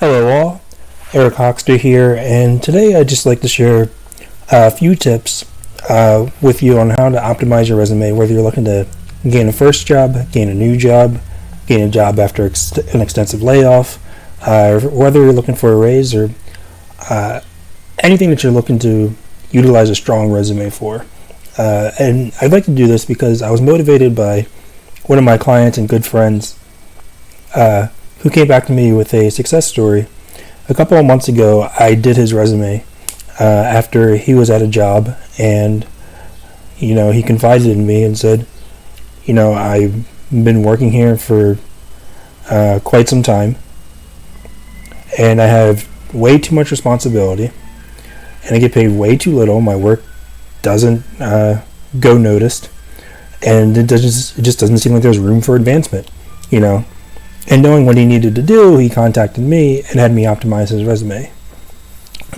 Hello all, Erick Hoxter here, and today I'd just like to share a few tips with you on how to optimize your resume, whether you're looking to gain a first job, gain a new job, gain a job after an extensive layoff, whether you're looking for a raise or anything that you're looking to utilize a strong resume for. And I'd like to do this because I was motivated by one of my clients and good friends who came back to me with a success story. A couple of months ago, I did his resume after he was at a job, and he confided in me and said, I've been working here for quite some time, and I have way too much responsibility, and I get paid way too little. My work doesn't go noticed, and it just doesn't seem like there's room for advancement, And knowing what he needed to do, he contacted me and had me optimize his resume.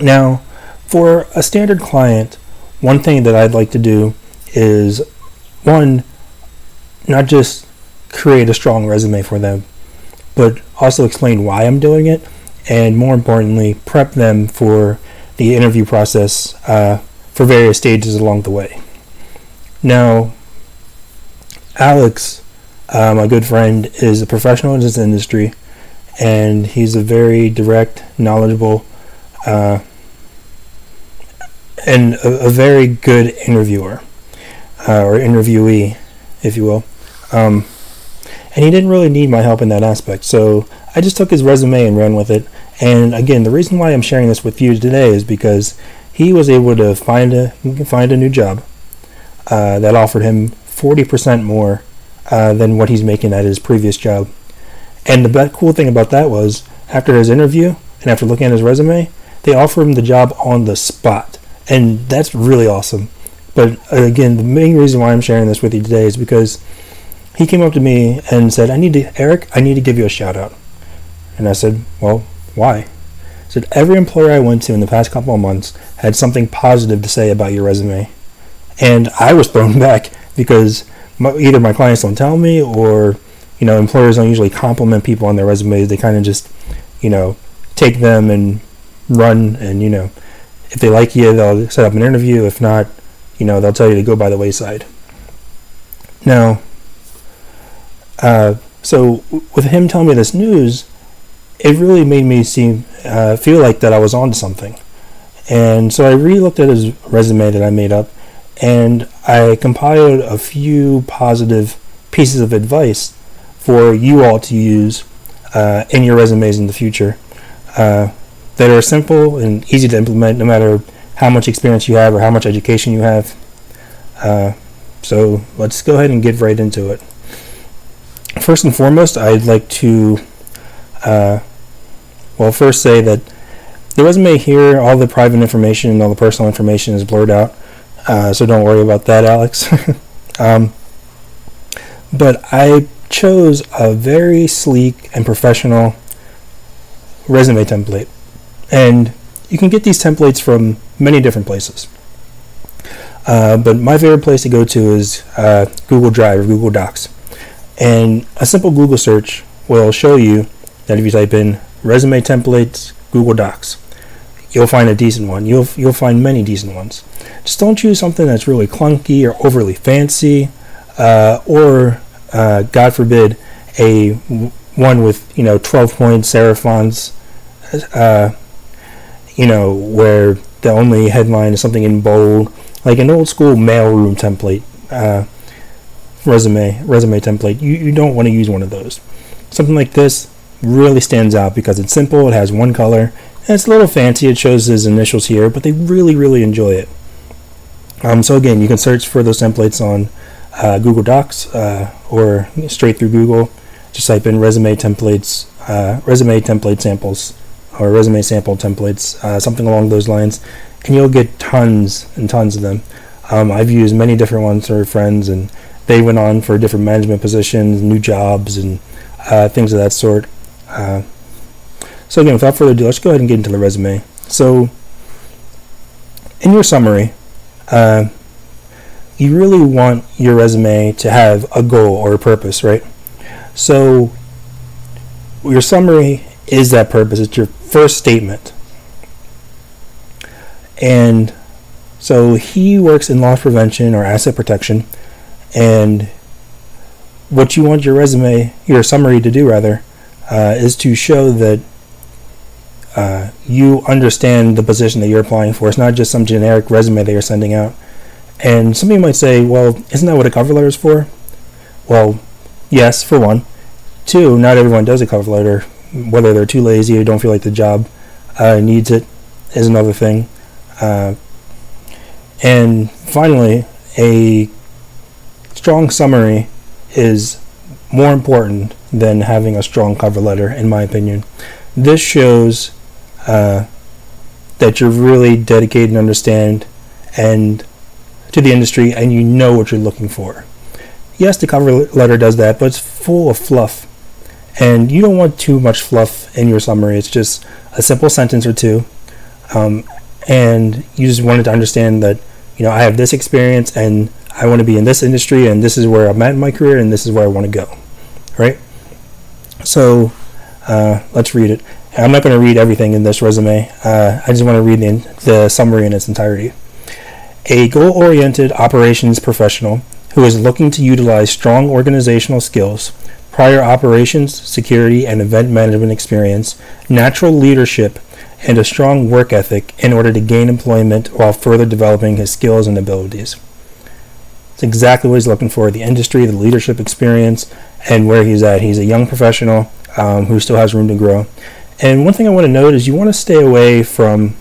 Now, for a standard client, one thing that I'd like to do is, one, not just create a strong resume for them, but also explain why I'm doing it, and more importantly, prep them for the interview process for various stages along the way. Now, Alex, my good friend, is a professional in this industry, and he's a very direct, knowledgeable, and a very good interviewer, or interviewee, if you will. And he didn't really need my help in that aspect, so I just took his resume and ran with it. And again, the reason why I'm sharing this with you today is because he was able to find a new job that offered him 40% more than what he's making at his previous job. And the cool thing about that was, after his interview and after looking at his resume, they offered him the job on the spot. And that's really awesome. But again, the main reason why I'm sharing this with you today is because he came up to me and said, Erick, I need to give you a shout out. And I said, well, why? He said, every employer I went to in the past couple of months had something positive to say about your resume. And I was thrown back because either my clients don't tell me, or employers don't usually compliment people on their resumes. They kind of just take them and run, and if they like you, they'll set up an interview. If not, they'll tell you to go by the wayside. Now, so with him telling me this news, it really made me feel like that I was onto something. And so I re-looked at his resume that I made up, and I compiled a few positive pieces of advice for you all to use in your resumes in the future that are simple and easy to implement no matter how much experience you have or how much education you have. So let's go ahead and get right into it. First and foremost, I'd like to first say that the resume here, all the private information and all the personal information is blurred out. So don't worry about that, Alex. But I chose a very sleek and professional resume template. And you can get these templates from many different places. But my favorite place to go to is Google Drive or Google Docs. And a simple Google search will show you that if you type in resume templates, Google Docs, you'll find a decent one. You'll find many decent ones. Just don't choose something that's really clunky or overly fancy, or God forbid, a one with 12-point serif fonts, where the only headline is something in bold, like an old school mailroom template, resume template. You don't want to use one of those. Something like this really stands out because it's simple. It has one color. And it's a little fancy. It shows his initials here, but they really, really enjoy it. So again, you can search for those templates on Google Docs or straight through Google. Just type in resume templates, resume template samples, or resume sample templates, something along those lines, and you'll get tons and tons of them. I've used many different ones for friends, and they went on for different management positions, new jobs, and things of that sort. So again, without further ado, let's go ahead and get into the resume. So, in your summary, you really want your resume to have a goal or a purpose, right? So, your summary is that purpose. It's your first statement. And so he works in loss prevention or asset protection, and what you want your summary to do rather, is to show that you understand the position that you're applying for. It's not just some generic resume that you're sending out. And somebody might say, well, isn't that what a cover letter is for? Well, yes, for one. Two, not everyone does a cover letter. Whether they're too lazy or don't feel like the job needs it is another thing. And finally, a strong summary is more important than having a strong cover letter, in my opinion. This shows that you're really dedicated and understand and to the industry, and you know what you're looking for. Yes, the cover letter does that, but it's full of fluff, and you don't want too much fluff in your summary. It's just a simple sentence or two, and you just wanted to understand that, I have this experience and I want to be in this industry, and this is where I'm at in my career, and this is where I want to go, right? So let's read it. I'm not going to read everything in this resume. I just want to read the summary in its entirety. A goal-oriented operations professional who is looking to utilize strong organizational skills, prior operations, security, and event management experience, natural leadership, and a strong work ethic in order to gain employment while further developing his skills and abilities. It's exactly what he's looking for: the industry, the leadership experience, and where he's at. He's a young professional who still has room to grow. And one thing I want to note is you want to stay away from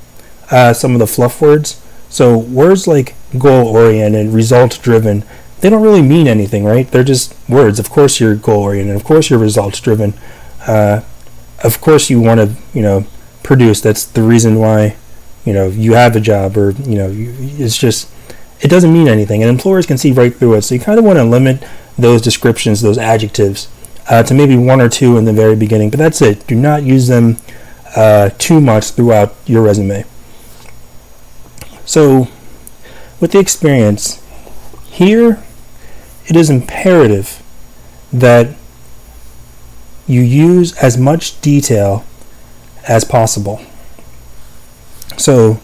some of the fluff words. So words like goal-oriented, result-driven, they don't really mean anything, right? They're just words. Of course you're goal-oriented. Of course you're results-driven. Of course you want to, produce. That's the reason why, you have a job, or, it's just, it doesn't mean anything. And employers can see right through it. So you kind of want to limit those descriptions, those adjectives, to maybe one or two in the very beginning. But that's it. Do not use them too much throughout your resume. So, with the experience, here it is imperative that you use as much detail as possible. So,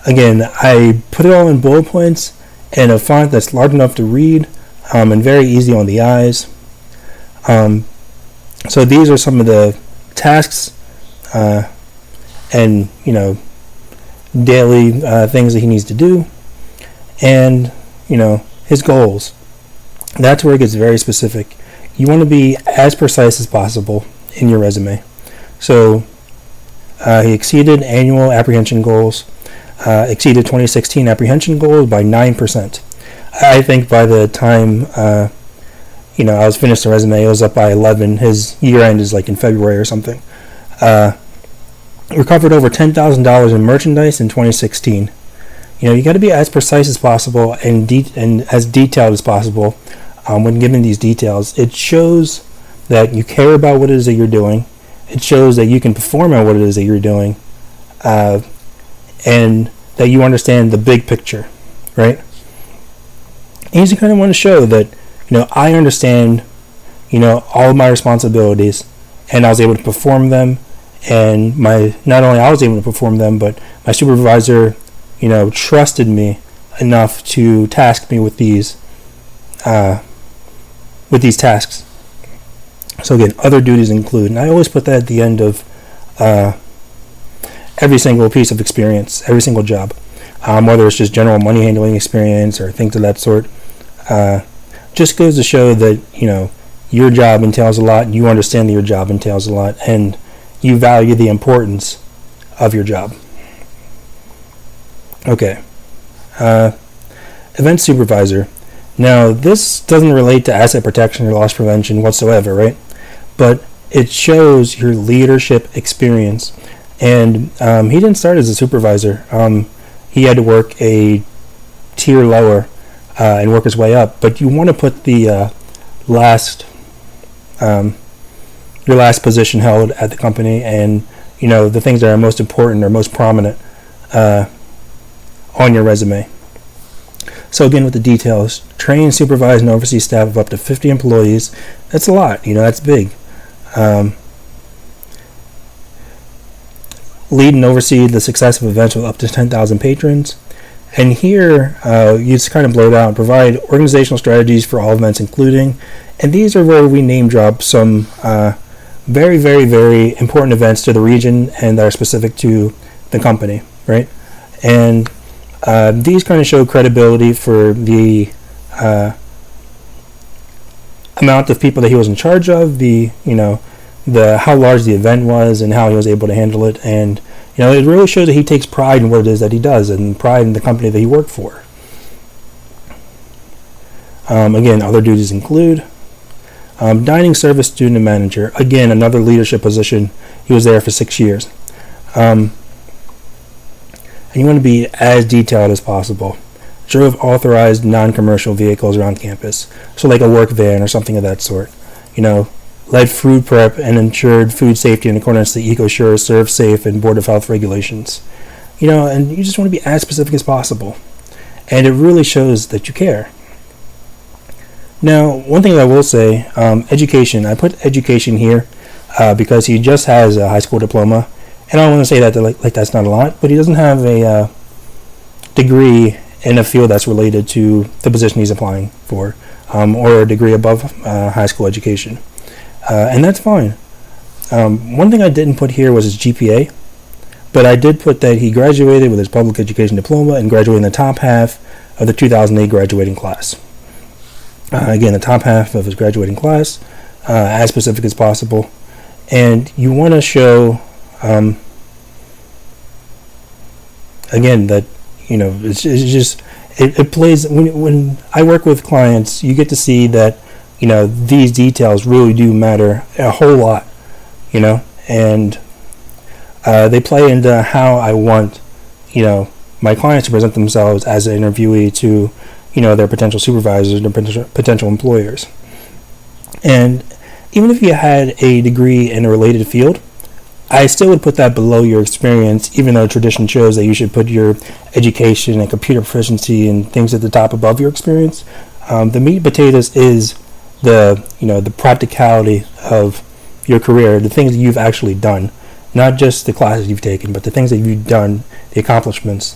again, I put it all in bullet points in a font that's large enough to read and very easy on the eyes. So these are some of the tasks and, daily things that he needs to do, and his goals. That's where it gets very specific. You want to be as precise as possible in your resume. So he exceeded annual apprehension goals, exceeded 2016 apprehension goals by 9%. I think by the time I was finished the resume, it was up by 11. His year end is like in February or something. Recovered over $10,000 in merchandise in 2016. You got to be as precise as possible and as detailed as possible when giving these details. It shows that you care about what it is that you're doing. It shows that you can perform at what it is that you're doing, and that you understand the big picture, right? And you kind of want to show that, I understand, all of my responsibilities, and I was able to perform them. And not only I was able to perform them, but my supervisor, trusted me enough to task me with these tasks. So again, other duties include, and I always put that at the end of every single piece of experience, every single job, whether it's just general money handling experience or things of that sort. Just goes to show that your job entails a lot, and you understand that your job entails a lot, and you value the importance of your job. Okay. Event supervisor. Now, this doesn't relate to asset protection or loss prevention whatsoever, right? But it shows your leadership experience. And he didn't start as a supervisor. He had to work a tier lower and work his way up. But you want to put the your last position held at the company, and the things that are most important or most prominent on your resume. So again, with the details: train, supervise, and oversee staff of up to 50 employees. That's a lot. That's big. lead and oversee the success of events with up to 10,000 patrons. And here, you just kind of blurred out, provide organizational strategies for all events including, and these are where we name drop some very, very, very important events to the region and that are specific to the company, right? And these kind of show credibility for the amount of people that he was in charge of, the how large the event was and how he was able to handle it, and it really shows that he takes pride in what it is that he does and pride in the company that he worked for. Again, other duties include dining service student and manager. Again, another leadership position. He was there for 6 years. And you want to be as detailed as possible. Drove authorized non-commercial vehicles around campus, so like a work van or something of that sort. Led food prep and ensured food safety in accordance to EcoSure, Serve Safe, and Board of Health regulations. And you just want to be as specific as possible. And it really shows that you care. Now, one thing that I will say, education. I put education here because he just has a high school diploma. And I don't want to say that like that's not a lot, but he doesn't have a degree in a field that's related to the position he's applying for, or a degree above high school education. And that's fine. One thing I didn't put here was his GPA, but I did put that he graduated with his public education diploma and graduated in the top half of the 2008 graduating class. Again, the top half of his graduating class, as specific as possible. And you want to show, again, that, it's just, it plays, when I work with clients, you get to see that these details really do matter a whole lot, and they play into how I want, my clients to present themselves as an interviewee to, their potential supervisors, their potential employers. And even if you had a degree in a related field, I still would put that below your experience, even though tradition shows that you should put your education and computer proficiency and things at the top above your experience. The meat and potatoes is the practicality of your career, the things that you've actually done, not just the classes you've taken, but the things that you've done, the accomplishments.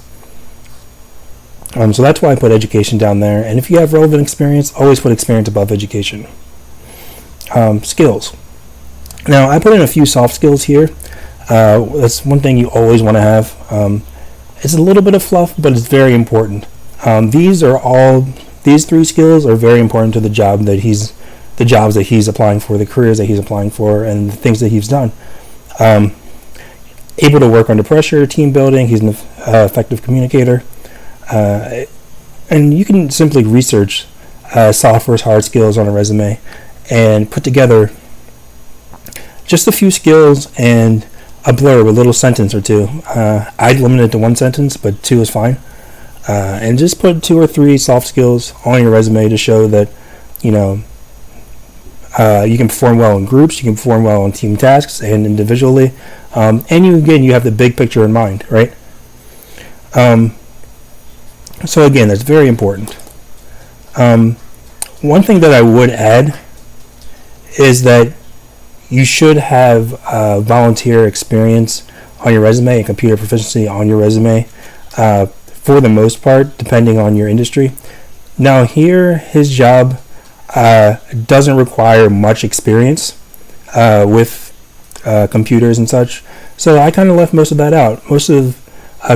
So that's why I put education down there. And if you have relevant experience, always put experience above education. Skills. Now, I put in a few soft skills here. That's one thing you always want to have. It's a little bit of fluff, but it's very important. These 3 skills are very important to the jobs that he's applying for, the careers that he's applying for, and the things that he's done. Able to work under pressure, team building. He's an effective communicator. And you can simply research soft versus hard skills on a resume and put together just a few skills and a blurb, a little sentence or two. I'd limit it to 1 sentence, but 2 is fine. And just put 2 or 3 soft skills on your resume to show that, you can perform well in groups, you can perform well on team tasks and individually. And you have the big picture in mind, right? So again, that's very important. One thing that I would add is that you should have volunteer experience on your resume and computer proficiency on your resume, for the most part, depending on your industry. Now here, his job doesn't require much experience with computers and such, so I kind of left most of that out. Most of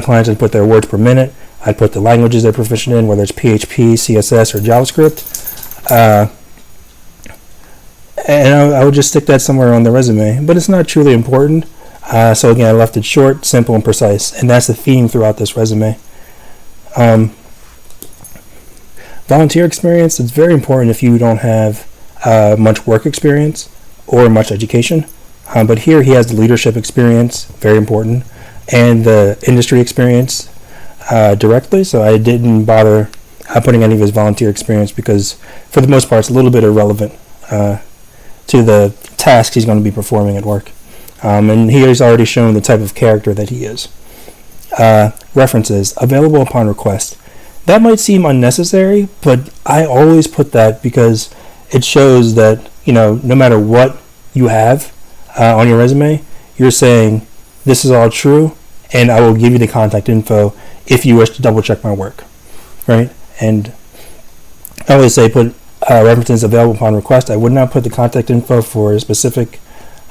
clients would put their words per minute. I'd put the languages they're proficient in, whether it's PHP, CSS, or JavaScript. And I would just stick that somewhere on the resume. But it's not truly important. So again, I left it short, simple, and precise. And that's the theme throughout this resume. Volunteer experience, it's very important if you don't have much work experience or much education. But here he has the leadership experience, very important, and the industry experience directly, so I didn't bother putting any of his volunteer experience because for the most part it's a little bit irrelevant to the task he's going to be performing at work. And he has already shown the type of character that he is. References, available upon request. That might seem unnecessary, but I always put that because it shows that, no matter what you have on your resume, you're saying, this is all true, and I will give you the contact info if you wish to double check my work, right? And I always say put references available upon request. I would not put the contact info for specific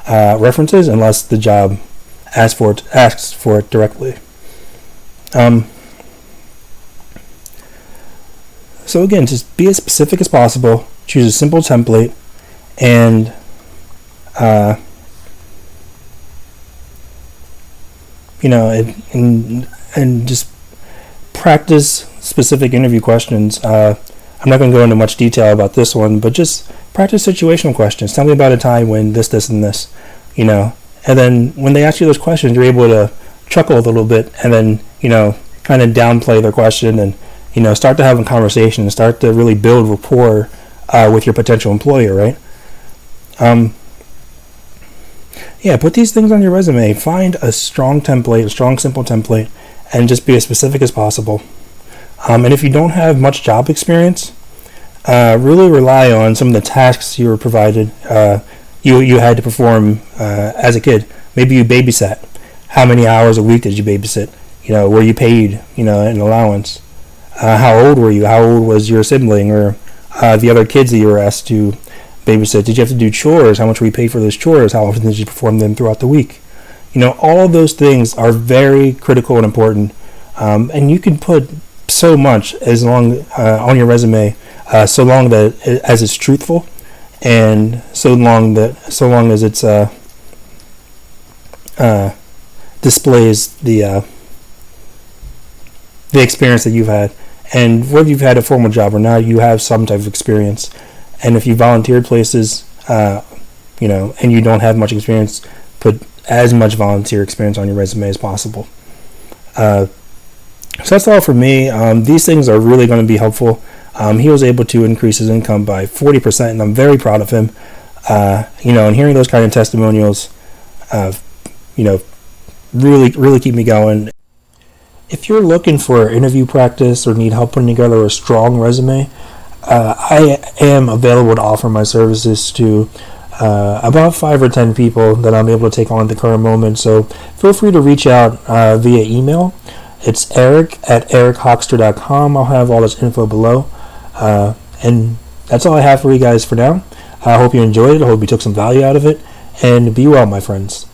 references unless the job asks for it directly. So again, just be as specific as possible. Choose a simple template, and and just practice specific interview questions. I'm not going to go into much detail about this one, but just practice situational questions. Tell me about a time when this, and this, and then when they ask you those questions, you're able to chuckle a little bit, and then, kind of downplay their question, and, start to have a conversation and start to really build rapport with your potential employer, right? Put these things on your resume. Find a strong template, a strong, simple template, and just be as specific as possible. And if you don't have much job experience, really rely on some of the tasks you were provided, you had to perform as a kid. Maybe you babysat. How many hours a week did you babysit? Were you paid, an allowance? How old were you? How old was your sibling or the other kids that you were asked to babysit? Did you have to do chores? How much were you paid for those chores? How often did you perform them throughout the week? All of those things are very critical and important. And you can put so much as long on your resume, so long that as it's truthful, and so long as it's displays the experience that you've had, and whether you've had a formal job or not, you have some type of experience. And if you volunteered places, and you don't have much experience, put as much volunteer experience on your resume as possible. So that's all for me. These things are really going to be helpful. He was able to increase his income by 40%, and I'm very proud of him. And hearing those kind of testimonials, really keep me going. If you're looking for interview practice or need help putting together a strong resume, I am available to offer my services to about 5 or 10 people that I'm able to take on at the current moment. So feel free to reach out via email. It's Erick at erickhoxter.com. I'll have all this info below. And that's all I have for you guys for now. I hope you enjoyed it. I hope you took some value out of it. And be well, my friends.